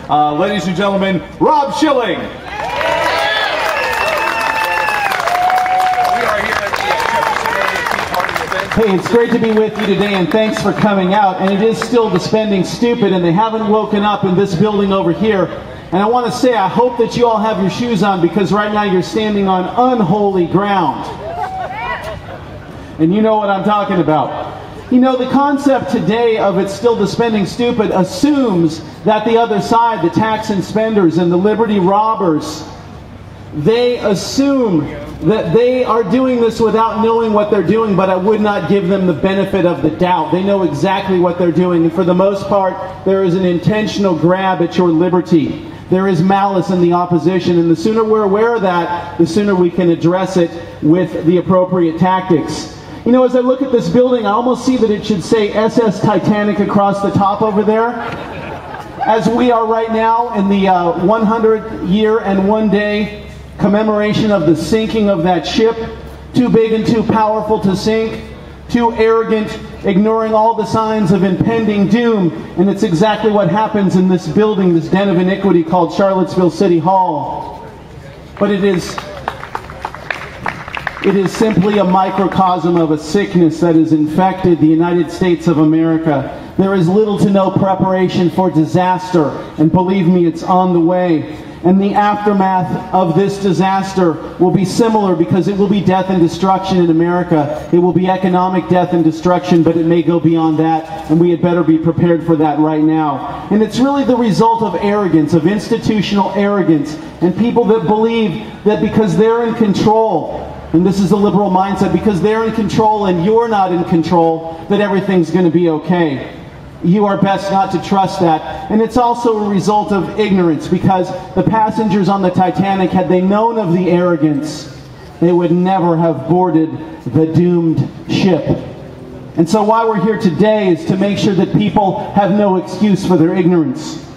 ladies and gentlemen, Rob Schilling. Hey, it's great to be with you today, and thanks for coming out. And it is still the Spending Stupid, and they haven't woken up in this building over here. And I want to say, I hope that you all have your shoes on, because right now you're standing on unholy ground. And you know what I'm talking about. You know, the concept today of It's Still the Spending Stupid assumes that the other side, the tax and spenders and the liberty robbers, they assume that they are doing this without knowing what they're doing, but I would not give them the benefit of the doubt. They know exactly what they're doing, and for the most part, there is an intentional grab at your liberty. There is malice in the opposition, and the sooner we're aware of that, the sooner we can address it with the appropriate tactics. You know, as I look at this building, I almost see that it should say SS Titanic across the top over there. As we are right now in the 100-year and one-day commemoration of the sinking of that ship, too big and too powerful to sink, too arrogant, ignoring all the signs of impending doom. And it's exactly what happens in this building, this den of iniquity called Charlottesville City Hall. But it is simply a microcosm of a sickness that has infected the United States of America. There is little to no preparation for disaster, and believe me, it's on the way. And the aftermath of this disaster will be similar, because it will be death and destruction in America. It will be economic death and destruction, but it may go beyond that, and we had better be prepared for that right now. And it's really the result of arrogance, of institutional arrogance, and people that believe that because they're in control, and this is a liberal mindset, because they're in control and you're not in control, that everything's going to be okay. You are best not to trust that. And it's also a result of ignorance, because the passengers on the Titanic, had they known of the arrogance, they would never have boarded the doomed ship. And so why we're here today is to make sure that people have no excuse for their ignorance.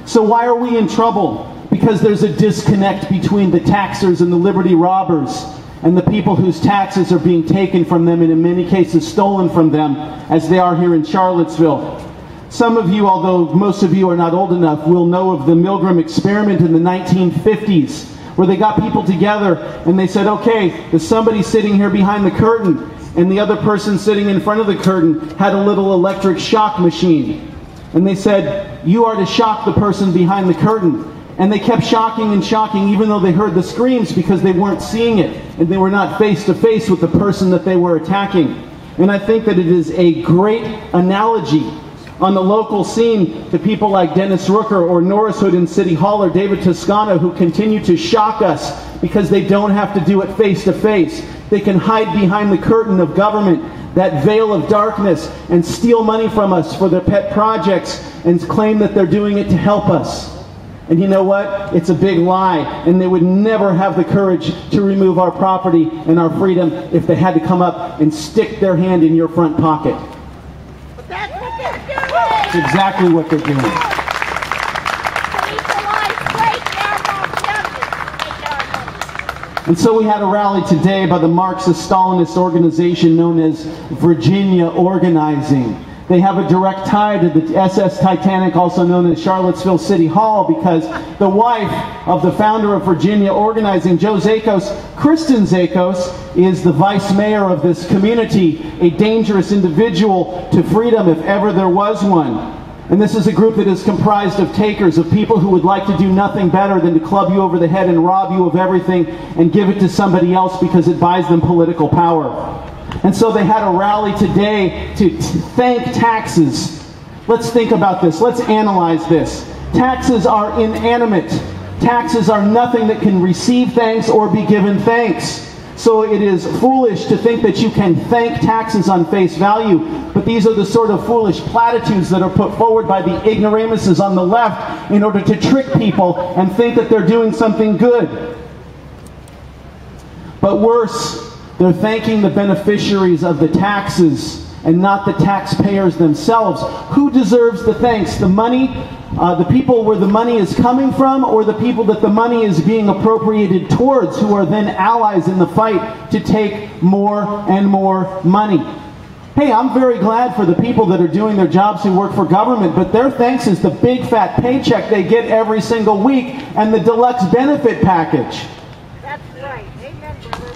So why are we in trouble? Because there's a disconnect between the taxers and the liberty robbers, and the people whose taxes are being taken from them, and in many cases stolen from them, as they are here in Charlottesville. Some of you, although most of you are not old enough, will know of the Milgram experiment in the 1950s, where they got people together and they said, okay, there's somebody sitting here behind the curtain, and the other person sitting in front of the curtain had a little electric shock machine. And they said, you are to shock the person behind the curtain. And they kept shocking and shocking, even though they heard the screams, because they weren't seeing it, and they were not face to face with the person that they were attacking. And I think that it is a great analogy on the local scene to people like Dennis Rooker or Norris Hood in City Hall or David Toscano, who continue to shock us because they don't have to do it face to face. They can hide behind the curtain of government, that veil of darkness, and steal money from us for their pet projects and claim that they're doing it to help us. And you know what? It's a big lie, and they would never have the courage to remove our property and our freedom if they had to come up and stick their hand in your front pocket. But that's what they're doing! That's exactly what they're doing. And so we had a rally today by the Marxist-Stalinist organization known as Virginia Organizing. They have a direct tie to the SS Titanic, also known as Charlottesville City Hall, because the wife of the founder of Virginia Organizing, Joe Zakos, Kristen Zakos, is the vice mayor of this community, a dangerous individual to freedom if ever there was one. And this is a group that is comprised of takers, of people who would like to do nothing better than to club you over the head and rob you of everything and give it to somebody else because it buys them political power. And so they had a rally today to thank taxes. Let's think about this. Let's analyze this. Taxes are inanimate. Taxes are nothing that can receive thanks or be given thanks. So it is foolish to think that you can thank taxes on face value. But these are the sort of foolish platitudes that are put forward by the ignoramuses on the left in order to trick people and think that they're doing something good. But worse, they're thanking the beneficiaries of the taxes and not the taxpayers themselves. Who deserves the thanks? The money, the people where the money is coming from, or the people that the money is being appropriated towards, who are then allies in the fight to take more and more money? Hey, I'm very glad for the people that are doing their jobs who work for government, but their thanks is the big fat paycheck they get every single week and the deluxe benefit package. That's right. Amen, brother.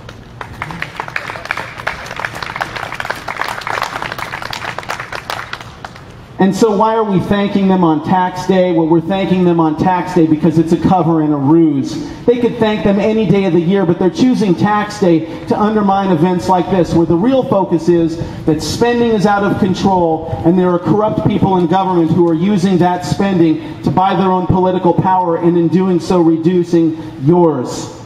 And so why are we thanking them on tax day? Well, we're thanking them on tax day because it's a cover and a ruse. They could thank them any day of the year, but they're choosing tax day to undermine events like this, where the real focus is that spending is out of control and there are corrupt people in government who are using that spending to buy their own political power, and in doing so reducing yours.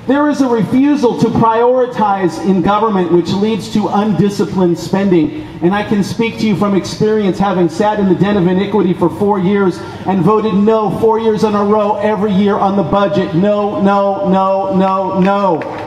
There is a refusal to prioritize in government, which leads to undisciplined spending. And I can speak to you from experience, having sat in the den of iniquity for 4 years and voted no 4 years in a row every year on the budget. No, no, no, no, no.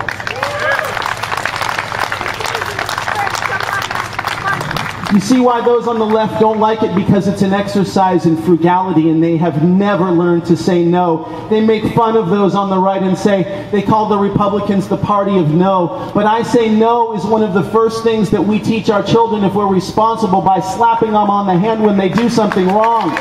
You see why those on the left don't like it? Because it's an exercise in frugality, and they have never learned to say no. They make fun of those on the right and say they call the Republicans the party of no. But I say no is one of the first things that we teach our children if we're responsible, by slapping them on the hand when they do something wrong.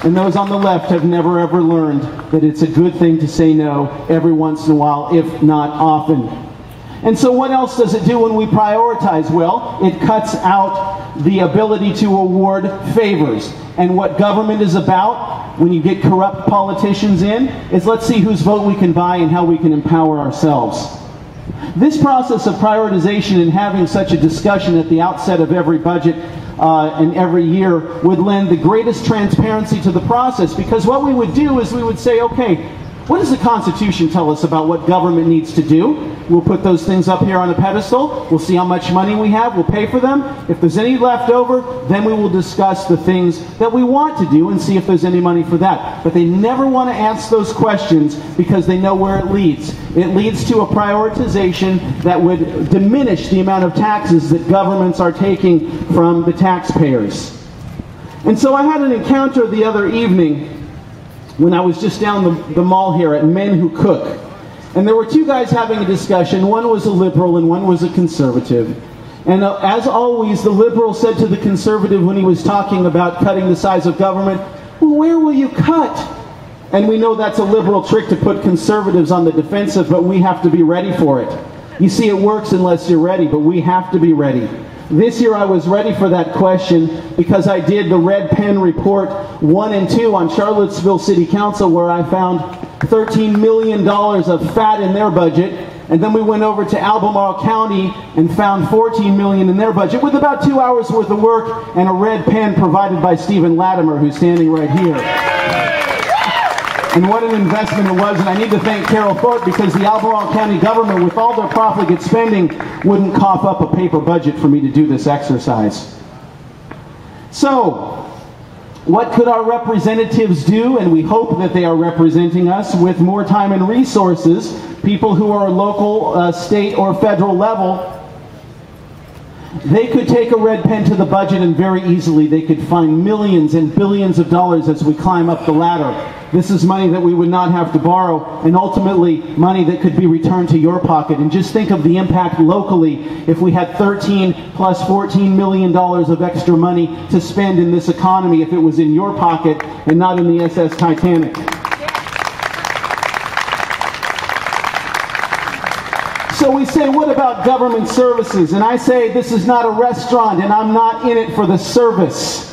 And those on the left have never ever learned that it's a good thing to say no every once in a while, if not often. And so what else does it do when we prioritize? Well, it cuts out the ability to award favors. And what government is about, when you get corrupt politicians in, is let's see whose vote we can buy and how we can empower ourselves. This process of prioritization and having such a discussion at the outset of every budget and every year would lend the greatest transparency to the process, because what we would do is we would say, okay, what does the Constitution tell us about what government needs to do? We'll put those things up here on a pedestal. We'll see how much money we have. We'll pay for them. If there's any left over, then we will discuss the things that we want to do and see if there's any money for that. But they never want to ask those questions because they know where it leads. It leads to a prioritization that would diminish the amount of taxes that governments are taking from the taxpayers. And so I had an encounter the other evening when I was just down the mall here at Men Who Cook. And there were two guys having a discussion. One was a liberal and one was a conservative. And as always, the liberal said to the conservative when he was talking about cutting the size of government, well, where will you cut? And we know that's a liberal trick to put conservatives on the defensive, but we have to be ready for it. You see, it works unless you're ready, but we have to be ready. This year I was ready for that question because I did the Red Pen Report 1 and 2 on Charlottesville City Council, where I found $13 million of fat in their budget. And then we went over to Albemarle County and found $14 million in their budget, with about 2 hours worth of work and a red pen provided by Stephen Latimer, who's standing right here. And what an investment it was. And I need to thank Carol Thorpe, because the Albemarle County government, with all their profligate spending, wouldn't cough up a paper budget for me to do this exercise. So, what could our representatives do? And we hope that they are representing us with more time and resources, people who are local, state, or federal level. They could take a red pen to the budget, and very easily they could find millions and billions of dollars as we climb up the ladder. This is money that we would not have to borrow, and ultimately money that could be returned to your pocket. And just think of the impact locally if we had 13 plus $14 million of extra money to spend in this economy, if it was in your pocket and not in the SS Titanic. So we say, what about government services? And I say, this is not a restaurant, and I'm not in it for the service.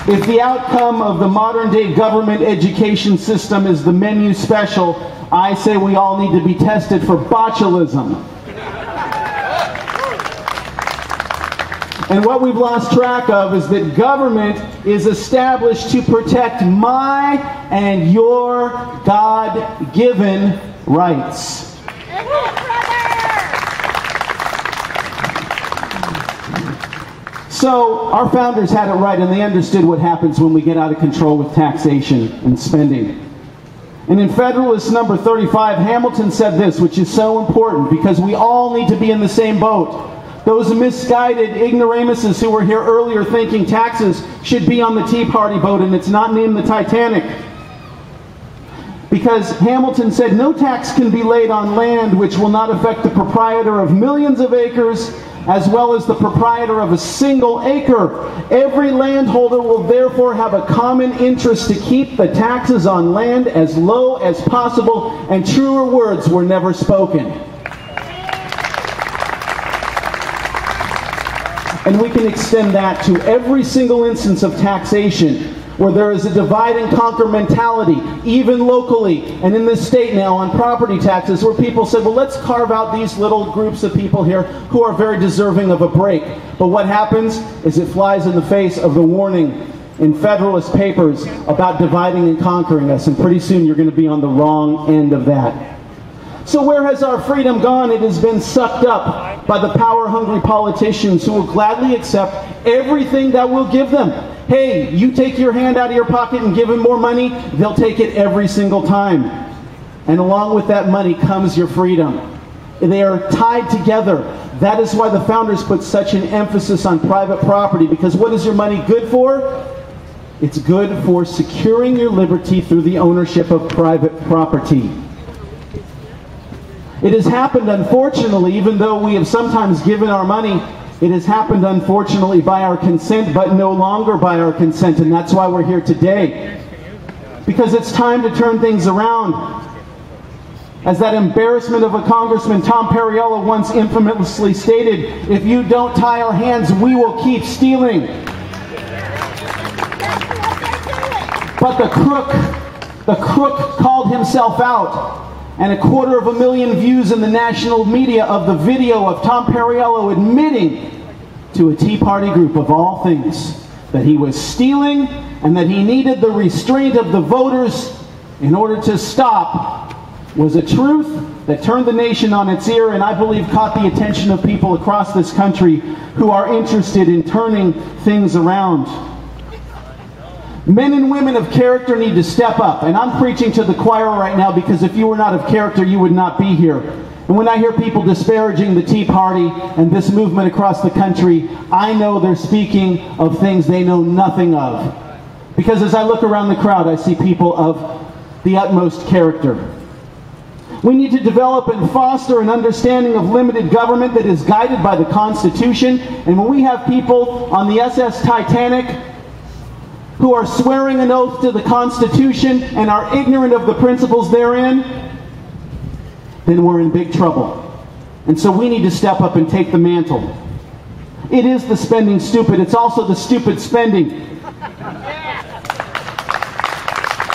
If the outcome of the modern day government education system is the menu special, I say we all need to be tested for botulism. And what we've lost track of is that government is established to protect my and your God-given rights. So our founders had it right, and they understood what happens when we get out of control with taxation and spending. And in Federalist number 35, Hamilton said this, which is so important, because we all need to be in the same boat. Those misguided ignoramuses who were here earlier thinking taxes should be on the Tea Party boat and it's not named the Titanic. Because Hamilton said no tax can be laid on land which will not affect the proprietor of millions of acres as well as the proprietor of a single acre. Every landholder will therefore have a common interest to keep the taxes on land as low as possible, and truer words were never spoken. And we can extend that to every single instance of taxation where there is a divide and conquer mentality, even locally and in this state now on property taxes, where people said, well, let's carve out these little groups of people here who are very deserving of a break. But what happens is it flies in the face of the warning in Federalist Papers about dividing and conquering us, and pretty soon you're going to be on the wrong end of that. So where has our freedom gone? It has been sucked up by the power-hungry politicians who will gladly accept everything that we'll give them. Hey, you take your hand out of your pocket and give them more money, they'll take it every single time. And along with that money comes your freedom. They are tied together. That is why the founders put such an emphasis on private property, because what is your money good for? It's good for securing your liberty through the ownership of private property. It has happened, unfortunately, even though we have sometimes given our money, it has happened, unfortunately, by our consent, but no longer by our consent, and that's why we're here today. Because it's time to turn things around. As that embarrassment of a congressman, Tom Perriello, once infamously stated, if you don't tie our hands, we will keep stealing. But the crook called himself out. And 250,000 views in the national media of the video of Tom Perriello admitting to a Tea Party group, of all things, that he was stealing and that he needed the restraint of the voters in order to stop, was a truth that turned the nation on its ear, and I believe caught the attention of people across this country who are interested in turning things around. Men and women of character need to step up, and I'm preaching to the choir right now, because if you were not of character, you would not be here. And when I hear people disparaging the Tea Party and this movement across the country, I know they're speaking of things they know nothing of. Because as I look around the crowd, I see people of the utmost character. We need to develop and foster an understanding of limited government that is guided by the Constitution. And when we have people on the SS Titanic who are swearing an oath to the Constitution and are ignorant of the principles therein, then we're in big trouble. And so we need to step up and take the mantle. It is the spending stupid, it's also the stupid spending.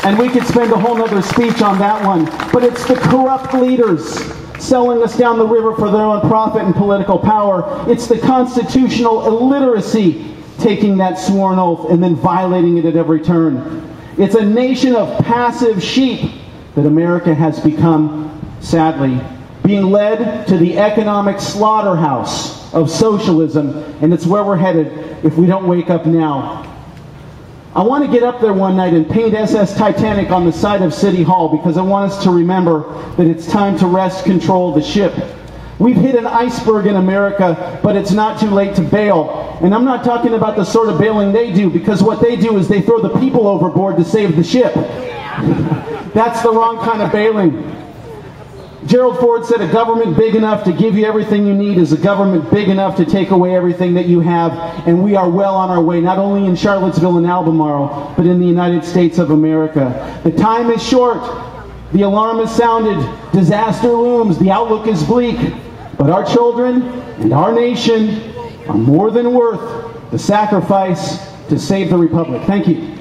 And we could spend a whole nother speech on that one. But it's the corrupt leaders selling us down the river for their own profit and political power. It's the constitutional illiteracy taking that sworn oath and then violating it at every turn. It's a nation of passive sheep that America has become, sadly, being led to the economic slaughterhouse of socialism, and it's where we're headed if we don't wake up now. I want to get up there one night and paint SS Titanic on the side of City Hall, because I want us to remember that it's time to wrest control of the ship. We've hit an iceberg in America, but it's not too late to bail. And I'm not talking about the sort of bailing they do, because what they do is they throw the people overboard to save the ship. That's the wrong kind of bailing. Gerald Ford said a government big enough to give you everything you need is a government big enough to take away everything that you have. And we are well on our way, not only in Charlottesville and Albemarle, but in the United States of America. The time is short. The alarm is sounded. Disaster looms. The outlook is bleak. But our children and our nation are more than worth the sacrifice to save the Republic. Thank you.